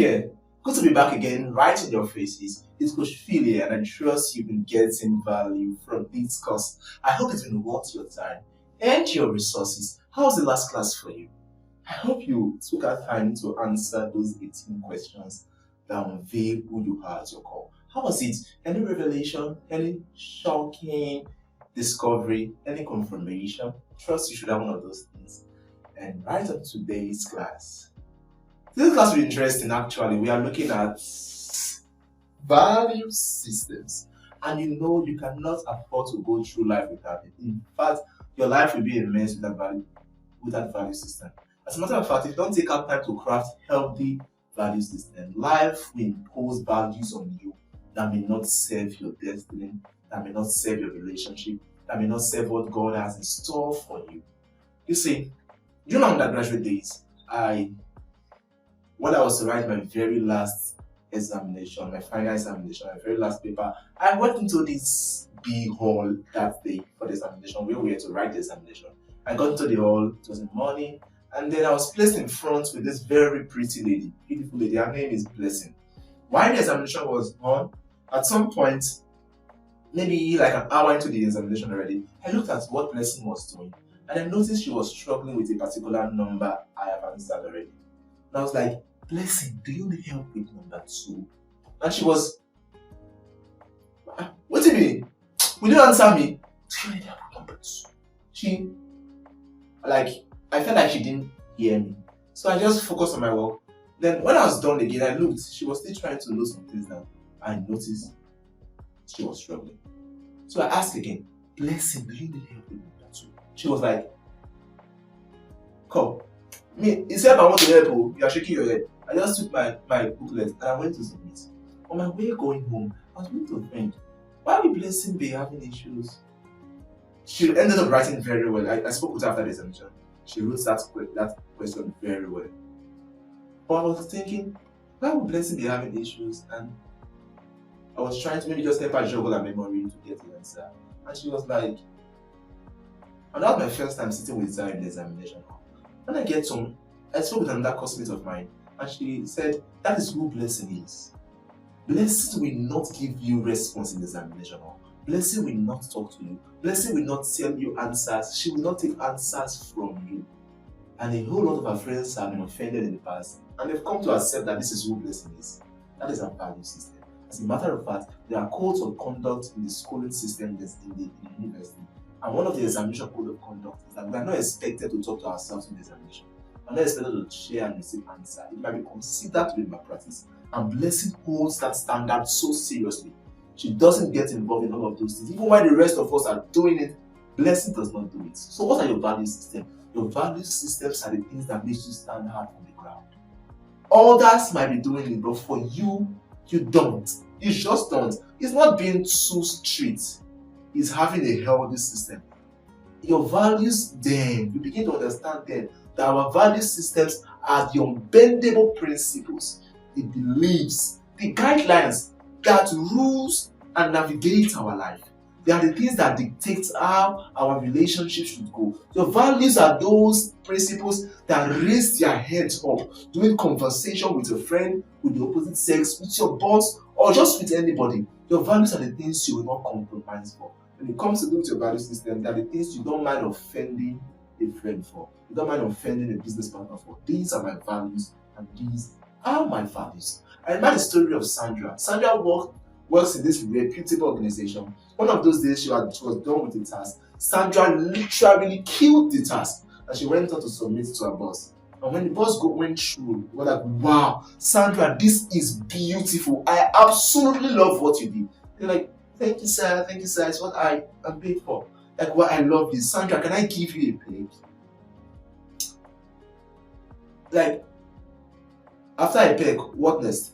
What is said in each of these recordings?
here. Good to be back again, right in your faces. It's Coach Phil here, and I trust you've been getting value from this course. I hope it's been worth your time and your resources. How was the last class for you? I hope you took our time to answer those 18 questions that unveil who you are at your core. How was it? Any revelation? Any shocking discovery? Any confirmation? Trust you should have one of those things. And right up today's class. This class will be interesting actually. We are looking at value systems. And you cannot afford to go through life without it. In fact, your life will be a mess without value system. As a matter of fact, if you don't take out time to craft healthy value system, life will impose values on you that may not serve your destiny, that may not serve your relationship, that may not serve what God has in store for you. You see, during my undergraduate days, when I was to write my very last examination, my final examination, my very last paper, I went into this big hall that day for the examination where we had to write the examination. I got into the hall, it was in the morning, and then I was placed in front with this very pretty lady, beautiful lady. Her name is Blessing. While the examination was on, at some point, maybe like an hour into the examination already, I looked at what Blessing was doing, and I noticed she was struggling with a particular number I have answered already. And I was like, Blessing, do you need help with number 2? And she was, what do you mean? Will you answer me? Do you need help with number 2? I felt like she didn't hear me. So I just focused on my work. Then when I was done again, I looked. She was still trying to note some things down. I noticed she was struggling. So I asked again, Blessing, do you need help with number 2? She was like, come. Me, instead I want to help you, you are shaking your head. I just took my booklet and I went to submit. On my way going home, I was going to think, why will Blessing be having issues? She ended up writing very well. I spoke with her after the examination. She wrote that question very well. But I was thinking, why would Blessing be having issues? And I was trying to maybe just help her juggle her memory to get the answer. And she was like, and that was my first time sitting with her in the examination hall. When I get home, I spoke with another classmate of mine, and she said, that is who Blessing is. Blessing will not give you response in the examination hall. Blessing will not talk to you. Blessing will not tell you answers. She will not take answers from you. And a whole lot of our friends have been offended in the past, and they've come to accept that this is who Blessing is. That is our value system. As a matter of fact, there are codes of conduct in the schooling system in the university. And one of the examination code of conduct is that we are not expected to talk to ourselves in the examination. We are not expected to share and receive answer. It might be considered to be malpractice. And Blessing holds that standard so seriously. She doesn't get involved in all of those things. Even while the rest of us are doing it, Blessing does not do it. So what are your value systems? Your value systems are the things that make you stand out from the crowd. Others might be doing it, but for you, you don't. You just don't. It's not being too strict. Is having a healthy system. Your values then, you begin to understand then that our value systems are the unbendable principles, the beliefs, the guidelines that rules and navigate our life. They are the things that dictate how our relationship should go. Your values are those principles that raise their heads up during conversation with your friend, with the opposite sex, with your boss, or just with anybody. Your values are the things you will not compromise for. When it comes to do with your value system, they are the things you don't mind offending a friend for. You don't mind offending a business partner for. These are my values, and these are my values. I remember the story of Sandra. Sandra works in this reputable organization. One of those days she was done with the task. Sandra literally killed the task, and she went on to submit to her boss. And when the boss went through, we were like, wow, Sandra, this is beautiful. I absolutely love what you did. They're like, thank you, sir. It's what I am paid for. Like, what I love is, Sandra, can I give you a peg? Like, after I peg, what next?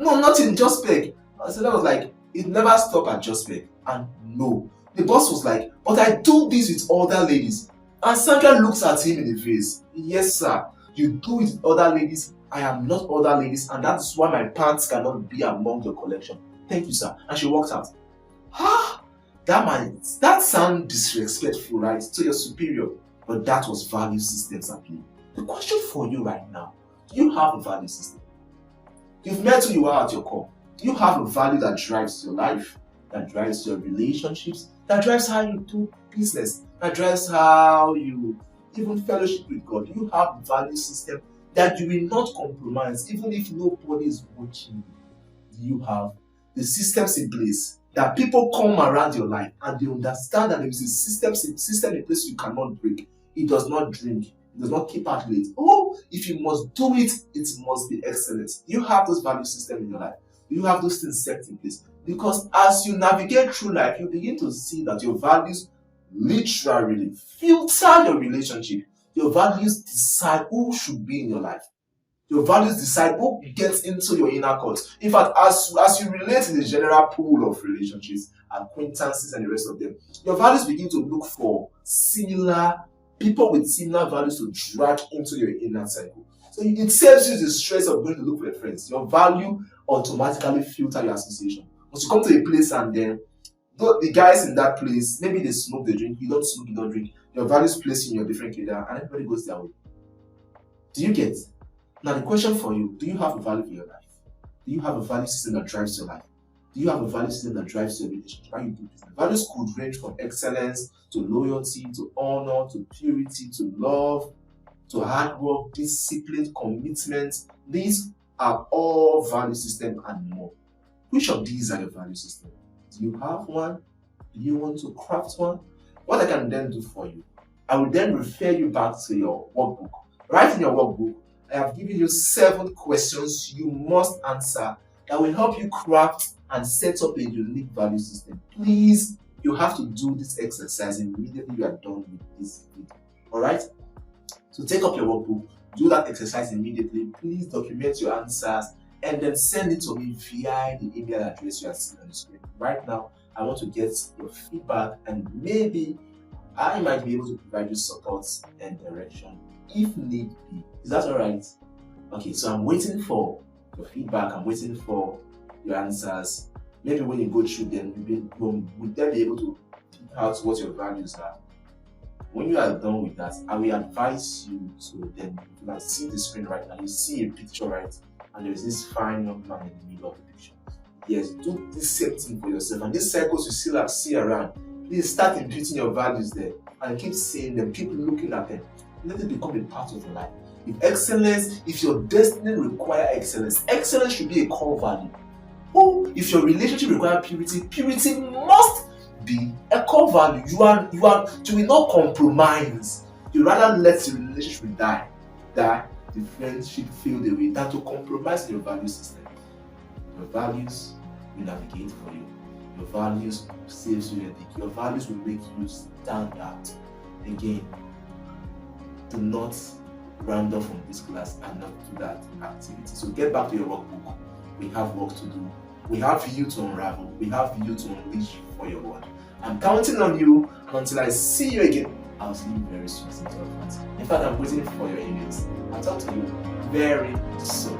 No, nothing, just peg. So that was like, it never stopped at just peg. And no. The boss was like, but I do this with other ladies. And Sandra looks at him in the face. Yes, sir. You do it with other ladies. I am not other ladies, and that's why my pants cannot be among your collection. Thank you, sir. And she walked out. That sounds disrespectful, right, to your superior, but that was value systems at play. The question for you right now, do you have a value system? You've met who you are at your core. Do you have a value that drives your life, that drives your relationships, that drives how you do business, that drives how you even fellowship with God? Do you have a value system that you will not compromise even if nobody is watching you? Do you have the systems in place that people come around your life and they understand that there is a system in place you cannot break? It does not drink. It does not keep out late. Oh, if you must do it, it must be excellent. Do you have those value system in your life? Do you have those things set in place? Because as you navigate through life, you begin to see that your values literally filter your relationship. Your values decide who should be in your life. Your values decide who gets into your inner court. In fact, as you relate in the general pool of relationships, acquaintances, and the rest of them, your values begin to look for similar people with similar values to drag into your inner circle. So it saves you the stress of going to look for your friends. Your value automatically filter your association. Once you come to a place and then the guys in that place, maybe they smoke, they drink, you don't smoke, you don't drink, your values place in your different area and everybody goes their way. Do you get? Now the question for you, do you have a value for your life? Do you have a value system that drives your life? Do you have a value system that drives your relationship? How you do business? Values could range from excellence to loyalty to honor to purity to love to hard work, discipline, commitment. These are all value system and more. Which of these are your value system? Do you have one? Do you want to craft one? What I can then do for you, I will then refer you back to your workbook. Right in your workbook, I have given you 7 questions you must answer that will help you craft and set up a unique value system. Please, you have to do this exercise immediately you are done with this video. Alright? So take up your workbook, do that exercise immediately. Please document your answers and then send it to me via the email address you are seeing on the screen. Right now, I want to get your feedback and maybe I might be able to provide you support and direction if need be. Is that alright? Okay, so I'm waiting for your feedback, I'm waiting for your answers. Maybe when you go through them, we'll then be able to pick out what your values are. When you are done with that, I will advise you to then see the screen right now. You see a picture, right? And there's this fine young man in the middle of the picture. Yes, do this same thing for yourself. And these circles you still see around, please start imputing your values there and keep seeing them, keep looking at them. Let it become a part of your life. If your destiny requires excellence, excellence should be a core value. Oh, if your relationship requires purity, purity must be a core value. You will not compromise. You rather let the relationship die, the friendship fade away, than to compromise your value system. Your values will navigate for you. Your values will save you headache. Your values will make you stand out. Again, do not round off from this class and not do that activity. So get back to your workbook. We have work to do. We have you to unravel. We have you to unleash for your word. I'm counting on you, and until I see you again, I'll see you very soon. In fact, I'm waiting for your emails. I'll talk to you very soon.